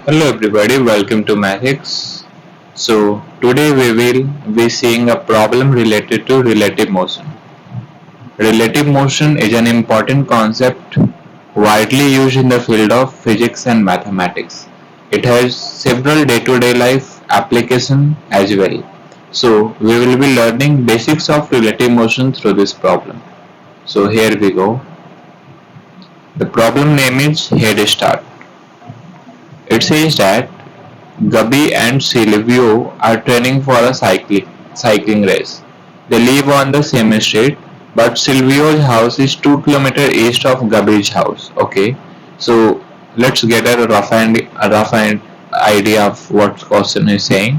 Hello everybody, welcome to Mathix. So today we will be seeing a problem related to relative motion. Relative motion is an important concept widely used in the field of physics and mathematics. It has several day-to-day life applications as well. So we will be learning basics of relative motion through this problem. So here we go. The problem name is head start. It says that Gabby and Silvio are training for a cycling race. They live on the same street, but Silvio's house is 2 kilometers east of Gabby's house. Okay, so let's get a rough idea of what question is saying.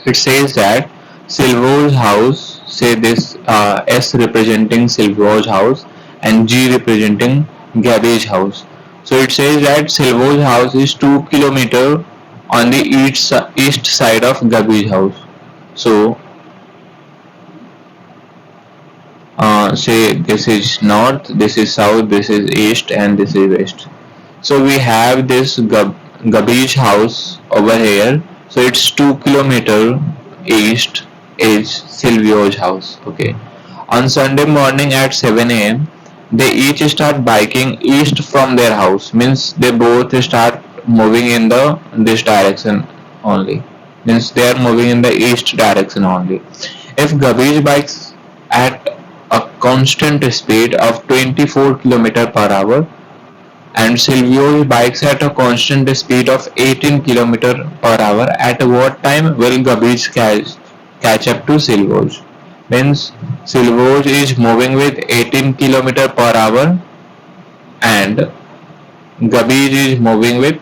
It says that Silvio's house, say this S representing Silvio's house and G representing Gabby's house. So it says that Silvio's house is 2 kilometers on the east side of Gabby's house. So say this is north, this is south, this is east, and this is west. So we have this Gabby's house over here. So it's 2 kilometers east is Silvio's house. Okay. On Sunday morning at 7 a.m., they each start biking east from their house. Means they both start moving in the this direction only. Means they are moving in the east direction only. If Gabby's bikes at a constant speed of 24 kilometers per hour and Silvio's bikes at a constant speed of 18 kilometers per hour, at what time will Gabby's catch up to Silvio's? Means Silvio's is moving with 18 kilometers per hour and Gabby's is moving with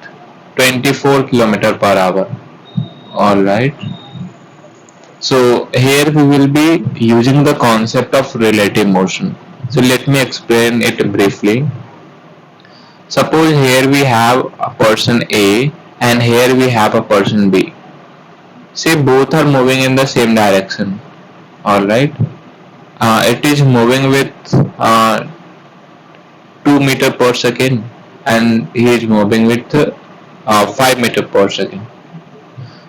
24 kilometers per hour. Alright. So here we will be using the concept of relative motion. So let me explain it briefly. Suppose here we have a person A and here we have a person B. Say both are moving in the same direction. Alright. It is moving with 2 meter per second and he is moving with 5 meter per second.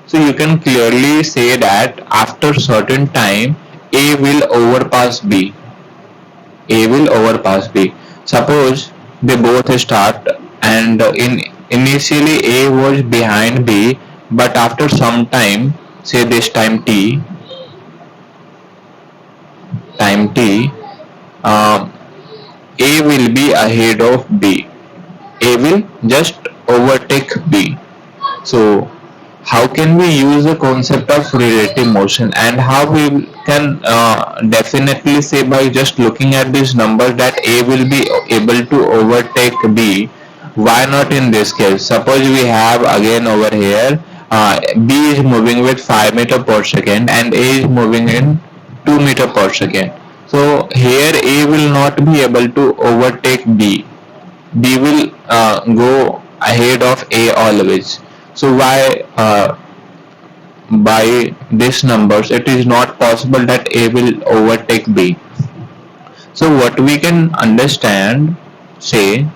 So you can clearly say that after certain time A will overpass B. A will overpass B. Suppose they both start and initially A was behind B, but after some time, say this time t, uh, A will be ahead of B. A will just overtake B. So how can we use the concept of relative motion and how we can definitely say by just looking at these numbers that A will be able to overtake B? Why not in this case? Suppose we have again over here B is moving with 5 meter per second and A is moving in 2 meter per second. So here A will not be able to overtake B. B will go ahead of A always. So why by these numbers it is not possible that A will overtake B. So what we can understand, say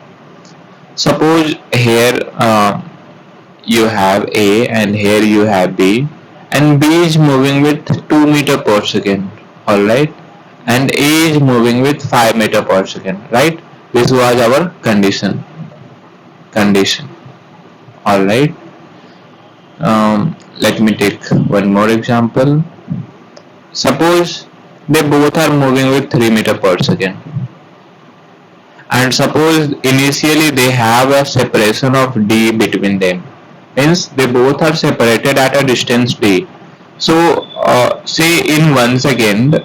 suppose here you have A and here you have B and B is moving with 2 meter per second, alright, and A is moving with 5 meter per second, right? This was our condition, alright. Let me take one more example. Suppose they both are moving with 3 meter per second and suppose initially they have a separation of d between them, means they both are separated at a distance d. So say in 1 second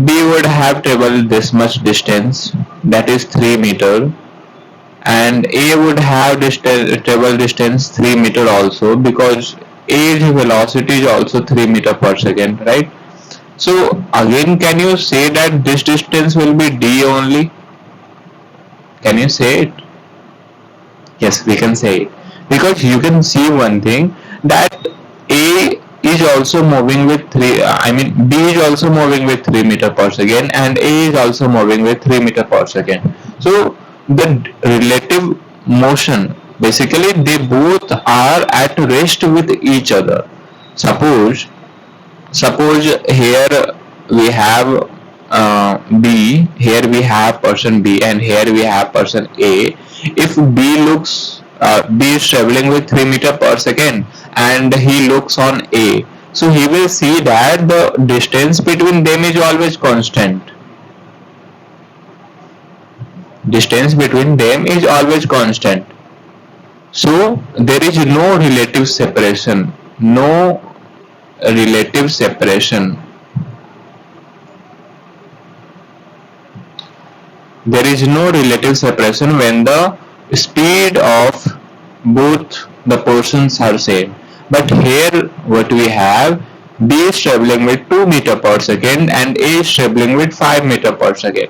b would have traveled this much distance, that is 3 meter, and A would have travel distance 3 meter also, because A's velocity is also 3 meter per second, right? So again, can you say that this distance will be d only? Can you say it? Yes, we can say it, because you can see one thing, that A is also moving with 3, I mean B is also moving with 3 meter per second and A is also moving with 3 meter per second. So the relative motion. Basically, they both are at rest with each other. Suppose suppose here we have B, here we have person B, and here we have person A. If B is traveling with 3 meter per second and he looks on A, so he will see that the distance between them is always constant. Distance between them is always constant. So there is no relative separation. No relative separation. There is no relative separation when the speed of both the persons are same. But here what we have, B is traveling with 2 meter per second and A is traveling with 5 meter per second.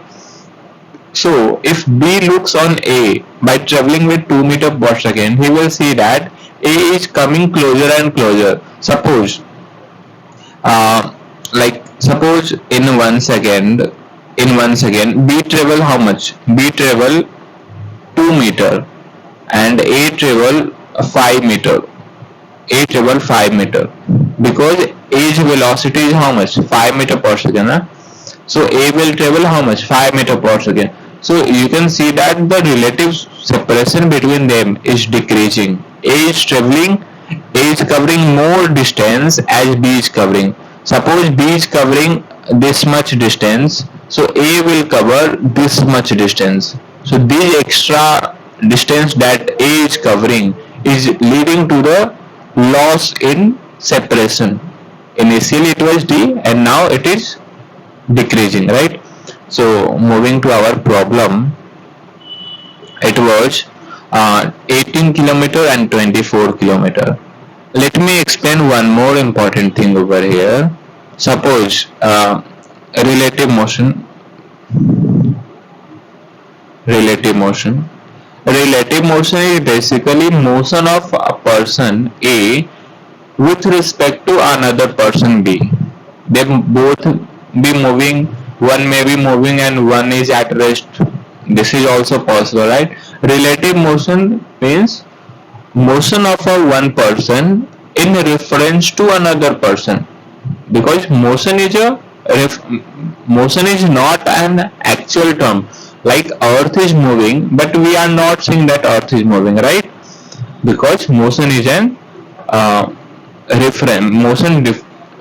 So if B looks on A by traveling with 2 meter per second, he will see that A is coming closer and closer. Uh, suppose in 1 second B travel how much? B travel 2 meter and A travel 5 meter. A travel 5 meter because A's velocity is how much? 5 meter per second. Huh? So A will travel how much? 5 meter per second. So you can see that the relative separation between them is decreasing. A is covering more distance as B is covering. Suppose B is covering this much distance, so A will cover this much distance. So this extra distance that A is covering is leading to the loss in separation. Initially it was D and now it is decreasing, right? So moving to our problem, it was 18 kilometer and 24 kilometer. Let me explain one more important thing over here. Suppose relative motion. Relative motion. Relative motion is basically motion of a person A with respect to another person B. They both be moving, one may be moving and one is at rest. This is also possible, right? Relative motion means motion of a one person in reference to another person, because motion is not an actual term. Like earth is moving, but we are not saying that earth is moving, right? Because motion is an reference.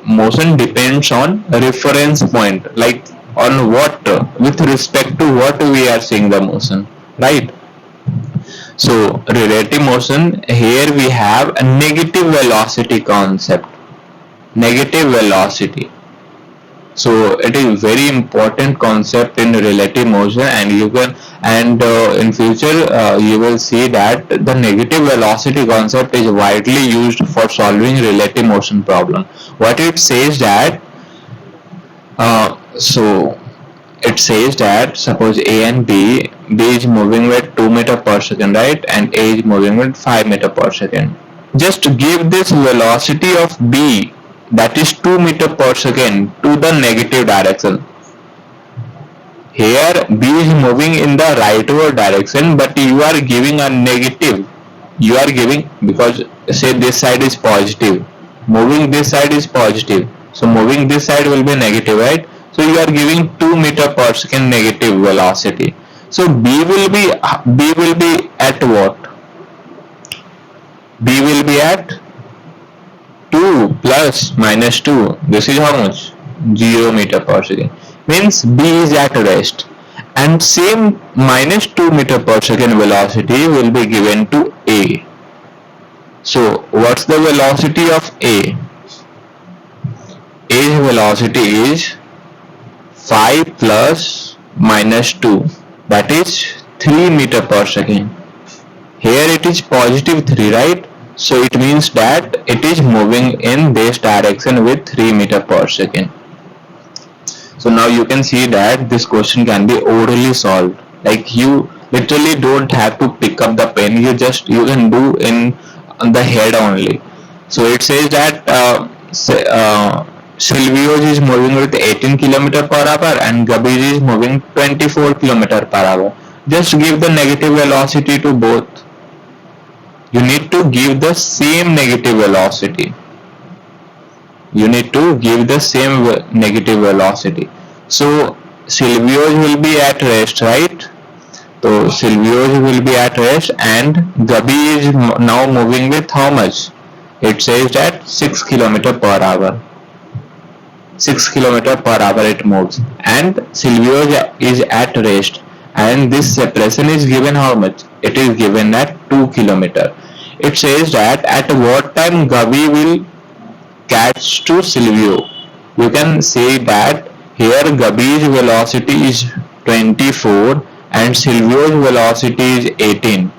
Motion depends on reference point, like on what, with respect to what we are seeing the motion, right? So relative motion, here we have a negative velocity concept. Negative velocity. So it is very important concept in relative motion, and in future you will see that the negative velocity concept is widely used for solving relative motion problem. What it says that so it says that suppose A and B is moving with 2 meter per second, right, and A is moving with 5 meter per second. Just give this velocity of B, that is 2 meter per second, to the negative direction. Here B is moving in the rightward direction, but you are giving a negative. You are giving, because say this side is positive, moving this side is positive, so moving this side will be negative, right? So you are giving 2 meter per second negative velocity. So B will be at what? B will be at 2 plus minus 2. This is how much? 0 meter per second. Means B is at rest. And same minus 2 meter per second velocity will be given to A. So what's the velocity of A? A's velocity is 5 plus minus 2, that is 3 meter per second. Here it is positive 3, right? So it means that it is moving in this direction with 3 meter per second. So now you can see that this question can be orally solved. Like you literally don't have to pick up the pen. You can do in the head only. So it says that Silvios is moving with 18 km per hour and Gabby is moving 24 km per hour. Just give the negative velocity to both. you need to give the same negative velocity. You need to give the same negative velocity. So Silvios will be at rest, right? So Silvios will be at rest, and Gabi is now moving with how much? It says that 6 km per hour. 6 km per hour it moves, and Silvios is at rest, and this separation is given how much? It is given at 2 km. It says that at what time Gabi will catch to Silvio. You can say that here Gabi's velocity is 24 and Silvio's velocity is 18.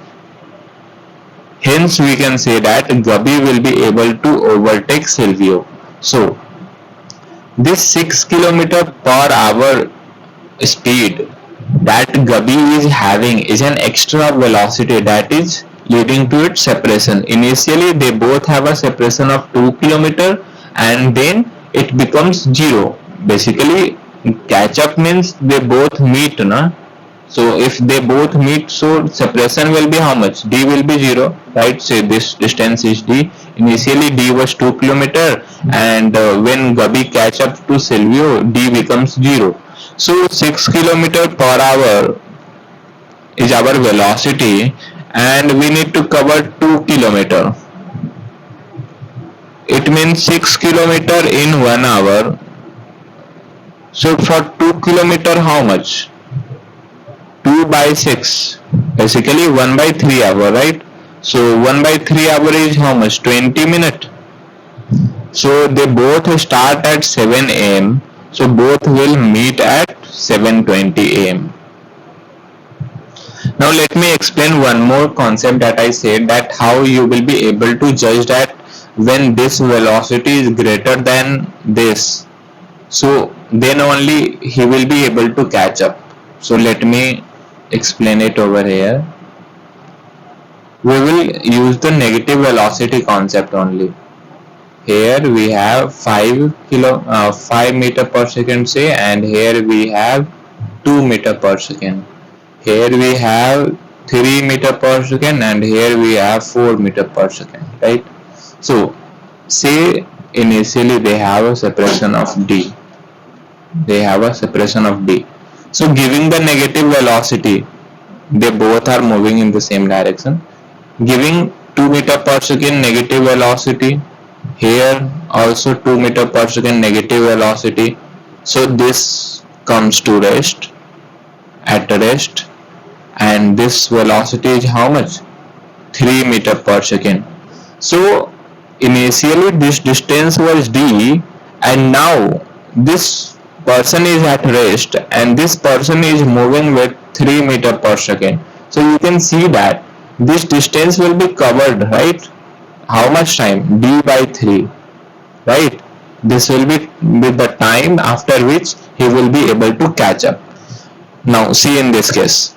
Hence we can say that Gabi will be able to overtake Silvio. So this 6 km per hour speed that Gabi is having is an extra velocity that is leading to its separation. Initially they both have a separation of 2 km, and then it becomes 0. Basically catch up means they both meet, na? So if they both meet, so separation will be how much? D will be 0, right? Say this distance is D. Initially D was 2 km, and when Gabi catch up to Silvio, D becomes 0. So 6 km per hour is our velocity, and we need to cover 2 km. It means 6 km in 1 hour. So for 2 km, how much? 2 by 6, basically 1 by 3 hour, right? So 1 by 3 hour is how much? 20 minutes. So they both start at 7 am. So both will meet at 7:20 am. Now let me explain one more concept that I said, that how you will be able to judge that when this velocity is greater than this. So then only he will be able to catch up. So let me explain it over here. We will use the negative velocity concept only. Here we have 5 meter per second, say, and here we have 2 meter per second. Here we have 3 meter per second, and here we have 4 meter per second, right? So say initially they have a separation of D. They have a separation of D. So giving the negative velocity, they both are moving in the same direction. Giving 2 meter per second negative velocity, here also 2 meter per second negative velocity. So this comes to rest, at rest, and this velocity is how much? 3 meter per second. So initially this distance was D, and now this person is at rest and this person is moving with 3 meter per second. So you can see that this distance will be covered, right? How much time? D by 3, right? This will be with the time after which he will be able to catch up. Now see in this case,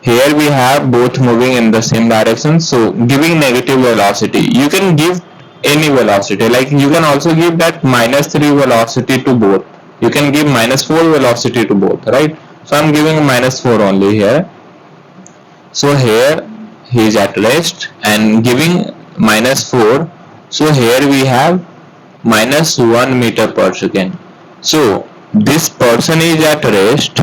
here we have both moving in the same direction. So giving negative velocity, you can give any velocity, like you can also give that -3 velocity to both. You can give -4 velocity to both, right? So I'm giving -4 only here. So here he is at rest and giving -4. So here we have -1 meter per second. So this person is at rest,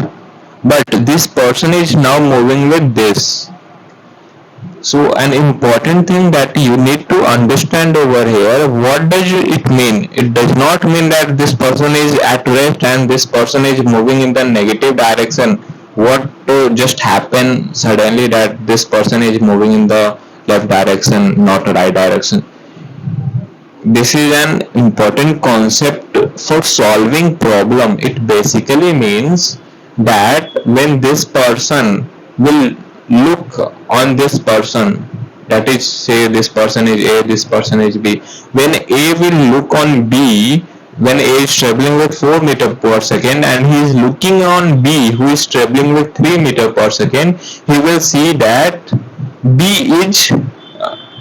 but this person is now moving with this. So an important thing that you need to understand over here, what does it mean? It does not mean that this person is at rest and this person is moving in the negative direction. What just happened suddenly that this person is moving in the left direction, not right direction? This is an important concept for solving problem. It basically means that when this person will look on this person, that is, say this person is A, this person is B, when A will look on B, when A is traveling with 4 meter per second and he is looking on B who is traveling with 3 meter per second, he will see that B is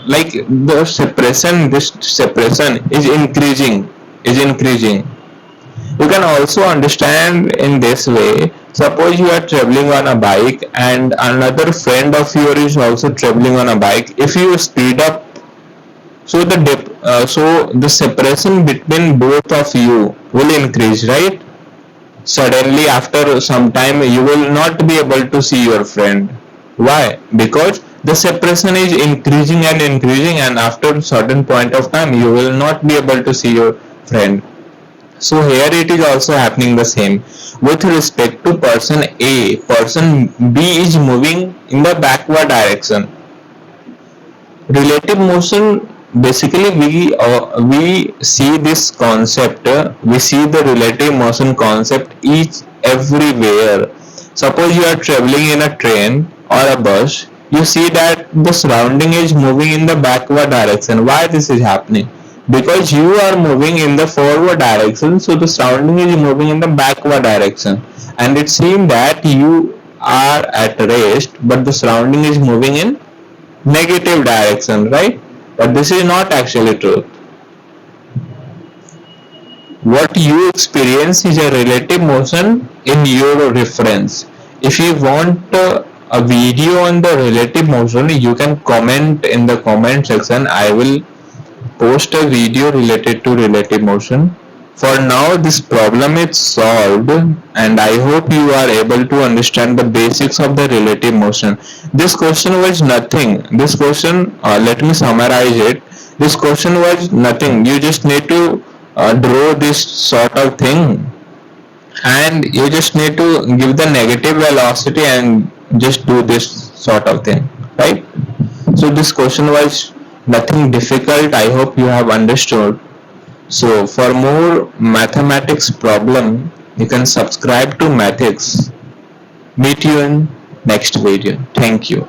like the separation, this separation is increasing. You can also understand in this way. Suppose you are traveling on a bike and another friend of yours is also traveling on a bike. If you speed up, so the separation between both of you will increase, right? Suddenly after some time you will not be able to see your friend. Why? Because the separation is increasing and increasing, and after a certain point of time you will not be able to see your friend. So here it is also happening the same. With respect to person A, person B is moving in the backward direction. Relative motion, basically we see this concept, we see the relative motion concept each everywhere. Suppose you are traveling in a train or a bus, you see that the surrounding is moving in the backward direction. Why this is happening? Because you are moving in the forward direction, so the surrounding is moving in the backward direction, and it seems that you are at rest but the surrounding is moving in negative direction, right? But this is not actually true. What you experience is a relative motion in your reference. If you want a video on the relative motion, you can comment in the comment section. I will post a video related to relative motion. For now this problem is solved, and I hope you are able to understand the basics of the relative motion. This question was nothing. This question, let me summarize it. This question was nothing. You just need to draw this sort of thing, and you just need to give the negative velocity and just do this sort of thing, right? So this question was nothing difficult. I hope you have understood. So for more mathematics problem, you can subscribe to Mathix. Meet you in next video. Thank you.